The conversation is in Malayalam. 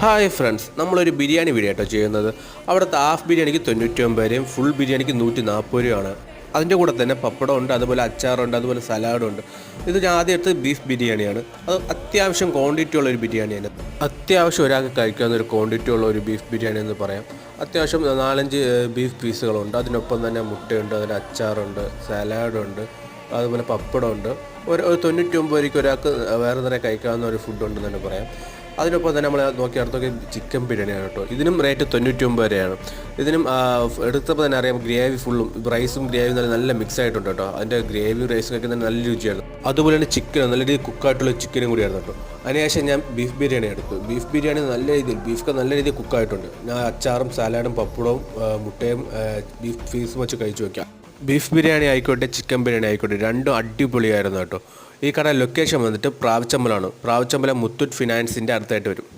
ഹായ് ഫ്രണ്ട്സ്, നമ്മളൊരു ബിരിയാണി വീഡിയോ കേട്ടോ ചെയ്യുന്നത്. അവിടുത്തെ ഹാഫ് ബിരിയാണിക്ക് 99 രൂപയും ഫുൾ ബിരിയാണിക്ക് 140 രൂപയാണ്. അതിൻ്റെ കൂടെ തന്നെ പപ്പടമുണ്ട്, അതുപോലെ അച്ചാറുണ്ട്, അതുപോലെ സലാഡുണ്ട്. ഇത് ഞാൻ ആദ്യം എടുത്തത് ബീഫ് ബിരിയാണിയാണ്. അത് അത്യാവശ്യം ക്വാണ്ടിറ്റി ഉള്ള ഒരു ബിരിയാണിയാണ്. അത്യാവശ്യം ഒരാൾക്ക് കഴിക്കാവുന്ന ഒരു ക്വാണ്ടിറ്റി ഉള്ള ഒരു ബീഫ് ബിരിയാണി എന്ന് പറയാം. അത്യാവശ്യം 4-5 ബീഫ് പീസുകളുണ്ട്. അതിനൊപ്പം തന്നെ മുട്ടയുണ്ട്, അതിന് അച്ചാറുണ്ട്, സലാഡുണ്ട്, അതുപോലെ പപ്പടമുണ്ട്. ഒരു 99 രൂപയ്ക്ക് ഒരാൾക്ക് വേറെ തന്നെ കഴിക്കാവുന്ന ഒരു ഫുഡ് ഉണ്ടെന്ന് തന്നെ പറയാം. അതിനൊപ്പം തന്നെ നമ്മൾ നോക്കിയടുത്തൊക്കെ ചിക്കൻ ബിരിയാണിയാണ് കേട്ടോ. ഇതിനും റേറ്റ് 99 രൂപയാണ്. ഇതിനും എടുത്തപ്പോൾ തന്നെ അറിയാം, ഗ്രേവി ഫുള്ളും റൈസും ഗ്രേവിയും നല്ല മിക്സ് ആയിട്ടുണ്ട് കേട്ടോ. അതിൻ്റെ ഗ്രേവി റൈസും ഒക്കെ നല്ല രുചിയാണ്. അതുപോലെ തന്നെ ചിക്കൻ നല്ല രീതിയിൽ കുക്കായിട്ടുള്ള ചിക്കനും കൂടിയായിരുന്നു കേട്ടോ. അതിനുശേഷം ഞാൻ ബീഫ് ബിരിയാണി എടുത്തു. ബീഫ് ബിരിയാണി നല്ല രീതിയിൽ ബീഫൊക്കെ നല്ല രീതിയിൽ കുക്കായിട്ടുണ്ട്. ഞാൻ അച്ചാറും സലാഡും പപ്പടവും മുട്ടയും ബീഫ് പീസും വെച്ച് കഴിച്ചു വയ്ക്കാം. ബീഫ് ബിരിയാണി ആയിക്കോട്ടെ ചിക്കൻ ബിരിയാണി ആയിക്കോട്ടെ, രണ്ടും അടിപൊളിയായിരുന്നു കേട്ടോ. ഈ കട ലൊക്കേഷൻ വന്നിട്ട് പ്രാവച്ചമ്പലമാണ്. പ്രാവച്ചമ്പലം മുത്തൂറ്റ് ഫിനാൻസിൻ്റെ അടുത്തായിട്ട് വരും.